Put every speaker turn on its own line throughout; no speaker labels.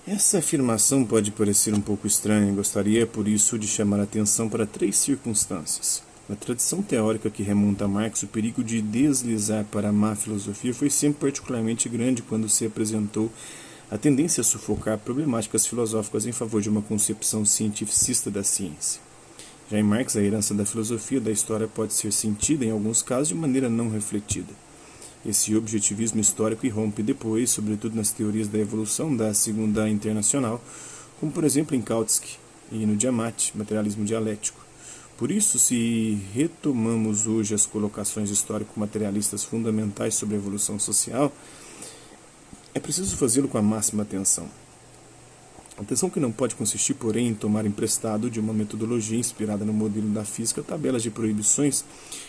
Essa afirmação pode parecer um pouco estranha e gostaria, por isso, de chamar a atenção para três circunstâncias. Na tradição teórica que remonta a Marx, o perigo de deslizar para a má filosofia foi sempre particularmente grande quando se apresentou a tendência a sufocar problemáticas filosóficas em favor de uma concepção cientificista da ciência. Já em Marx, a herança da filosofia da história pode ser sentida, em alguns casos, de maneira não refletida. Esse objetivismo histórico irrompe depois, sobretudo nas teorias da evolução da Segunda Internacional, como por exemplo em Kautsky e no Diamati, materialismo dialético. Por isso, se retomamos hoje as colocações histórico-materialistas fundamentais sobre a evolução social, é preciso fazê-lo com a máxima atenção. Atenção que não pode consistir, porém, em tomar emprestado de uma metodologia inspirada no modelo da física tabelas de proibições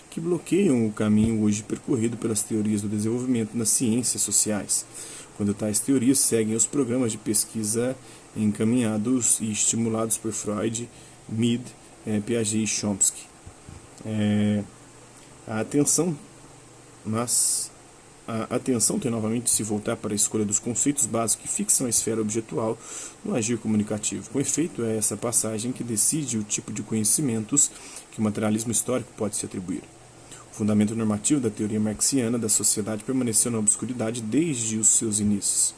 que bloqueiam o caminho hoje percorrido pelas teorias do desenvolvimento nas ciências sociais, quando tais teorias seguem os programas de pesquisa encaminhados e estimulados por Freud, Mead, Piaget e Chomsky. A atenção tem novamente de se voltar para a escolha dos conceitos básicos que fixam a esfera objetual no agir comunicativo. Com efeito, é essa passagem que decide o tipo de conhecimentos que o materialismo histórico pode se atribuir. O fundamento normativo da teoria marxiana da sociedade permaneceu na obscuridade desde os seus inícios.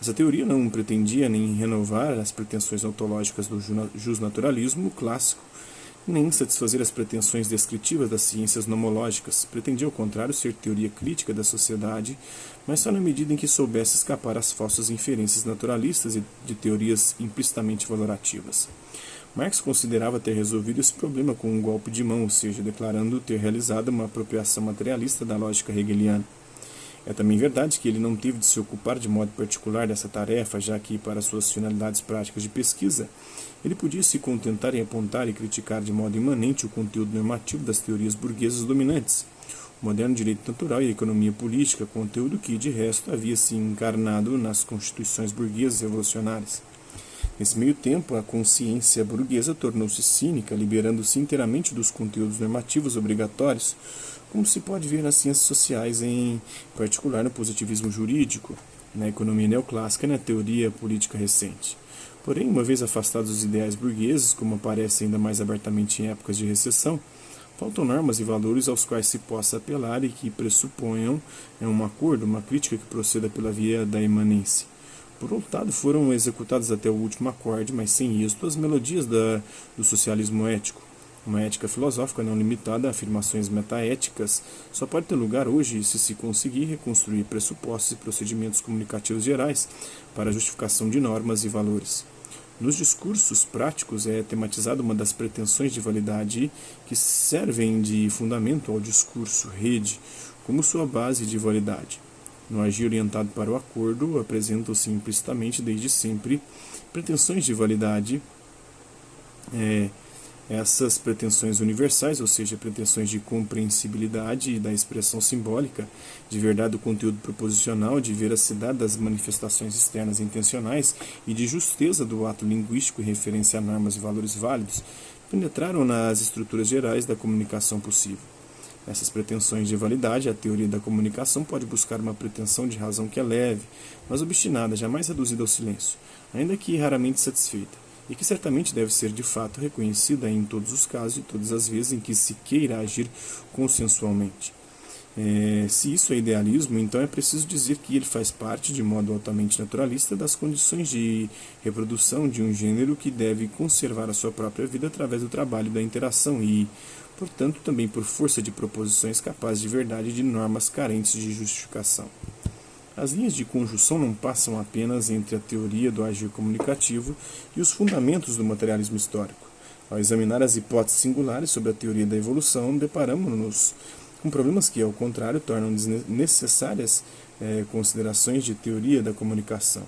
Essa teoria não pretendia nem renovar as pretensões ontológicas do justnaturalismo clássico, nem satisfazer as pretensões descritivas das ciências nomológicas. Pretendia, ao contrário, ser teoria crítica da sociedade, mas só na medida em que soubesse escapar às falsas inferências naturalistas e de teorias implicitamente valorativas. Marx considerava ter resolvido esse problema com um golpe de mão, ou seja, declarando ter realizado uma apropriação materialista da lógica hegeliana. É também verdade que ele não teve de se ocupar de modo particular dessa tarefa, já que, para suas finalidades práticas de pesquisa, ele podia se contentar em apontar e criticar de modo imanente o conteúdo normativo das teorias burguesas dominantes, o moderno direito natural e a economia política, conteúdo que, de resto, havia se encarnado nas constituições burguesas revolucionárias. Nesse meio tempo, a consciência burguesa tornou-se cínica, liberando-se inteiramente dos conteúdos normativos obrigatórios, como se pode ver nas ciências sociais, em particular no positivismo jurídico, na economia neoclássica e na teoria política recente. Porém, uma vez afastados dos ideais burgueses, como aparece ainda mais abertamente em épocas de recessão, faltam normas e valores aos quais se possa apelar e que pressuponham um acordo, uma crítica que proceda pela via da imanência. Por outro lado, foram executadas até o último acorde, mas sem êxito, as melodias do socialismo ético. Uma ética filosófica não limitada a afirmações metaéticas só pode ter lugar hoje se conseguir reconstruir pressupostos e procedimentos comunicativos gerais para a justificação de normas e valores. Nos discursos práticos é tematizada uma das pretensões de validade que servem de fundamento ao discurso rede como sua base de validade. No agir orientado para o acordo, apresentam-se implicitamente desde sempre pretensões de validade, essas pretensões universais, ou seja, pretensões de compreensibilidade da expressão simbólica, de verdade do conteúdo proposicional, de veracidade das manifestações externas intencionais e de justeza do ato linguístico em referência a normas e valores válidos, penetraram nas estruturas gerais da comunicação possível. Nessas pretensões de validade, a teoria da comunicação pode buscar uma pretensão de razão que é leve, mas obstinada, jamais reduzida ao silêncio, ainda que raramente satisfeita, e que certamente deve ser de fato reconhecida em todos os casos e todas as vezes em que se queira agir consensualmente. Se isso é idealismo, então é preciso dizer que ele faz parte, de modo altamente naturalista, das condições de reprodução de um gênero que deve conservar a sua própria vida através do trabalho da interação e, portanto, também por força de proposições capazes de verdade e de normas carentes de justificação. As linhas de conjunção não passam apenas entre a teoria do agir comunicativo e os fundamentos do materialismo histórico. Ao examinar as hipóteses singulares sobre a teoria da evolução, deparamos-nos com problemas que, ao contrário, tornam necessárias considerações de teoria da comunicação.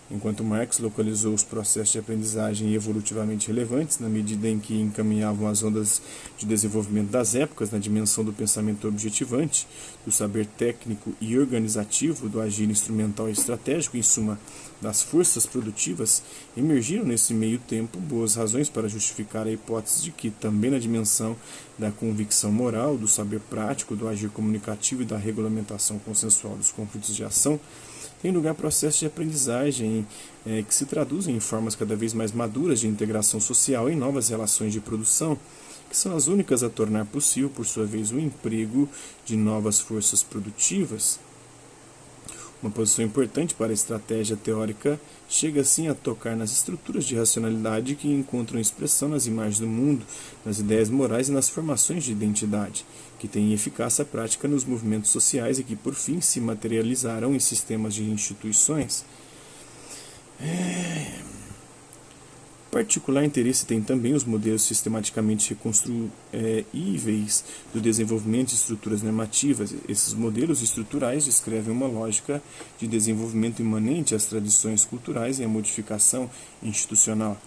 Enquanto Marx localizou os processos de aprendizagem evolutivamente relevantes na medida em que encaminhavam as ondas de desenvolvimento das épocas na dimensão do pensamento objetivante, do saber técnico e organizativo, do agir instrumental e estratégico, em suma, das forças produtivas, emergiram nesse meio tempo boas razões para justificar a hipótese de que, também na dimensão da convicção moral, do saber prático, do agir comunicativo e da regulamentação consensual dos conflitos de ação, tem lugar processos de aprendizagem que se traduzem em formas cada vez mais maduras de integração social em novas relações de produção, que são as únicas a tornar possível, por sua vez, o emprego de novas forças produtivas. Uma posição importante para a estratégia teórica chega assim a tocar nas estruturas de racionalidade que encontram expressão nas imagens do mundo, nas ideias morais e nas formações de identidade, que têm eficácia prática nos movimentos sociais e que, por fim, se materializaram em sistemas de instituições. Particular interesse tem também os modelos sistematicamente reconstruíveis do desenvolvimento de estruturas normativas. Esses modelos estruturais descrevem uma lógica de desenvolvimento imanente às tradições culturais e à modificação institucional.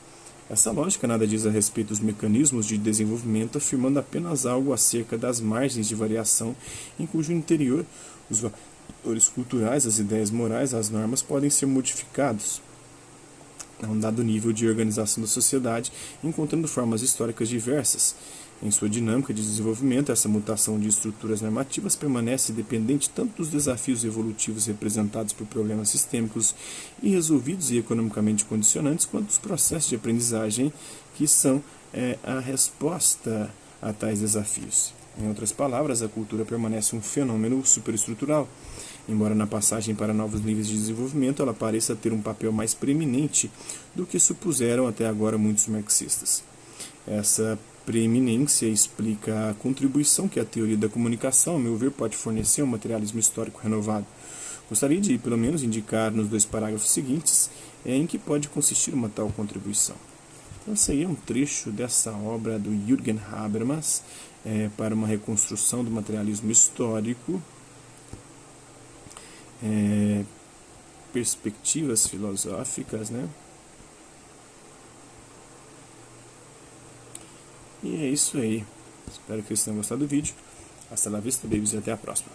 Essa lógica nada diz a respeito dos mecanismos de desenvolvimento, afirmando apenas algo acerca das margens de variação em cujo interior os valores culturais, as ideias morais, as normas podem ser modificados a um dado nível de organização da sociedade, encontrando formas históricas diversas. Em sua dinâmica de desenvolvimento, essa mutação de estruturas normativas permanece dependente tanto dos desafios evolutivos representados por problemas sistêmicos irresolvidos e economicamente condicionantes, quanto dos processos de aprendizagem que são a resposta a tais desafios. Em outras palavras, a cultura permanece um fenômeno superestrutural, embora na passagem para novos níveis de desenvolvimento ela pareça ter um papel mais preeminente do que supuseram até agora muitos marxistas. Essa preeminência explica a contribuição que a teoria da comunicação, a meu ver, pode fornecer a um materialismo histórico renovado. Gostaria de, pelo menos, indicar nos 2 parágrafos seguintes em que pode consistir uma tal contribuição. Então, esse aí é um trecho dessa obra do Jürgen Habermas para uma reconstrução do materialismo histórico, perspectivas filosóficas, né? E é isso aí. Espero que vocês tenham gostado do vídeo. Hasta la vista, babies, e até a próxima.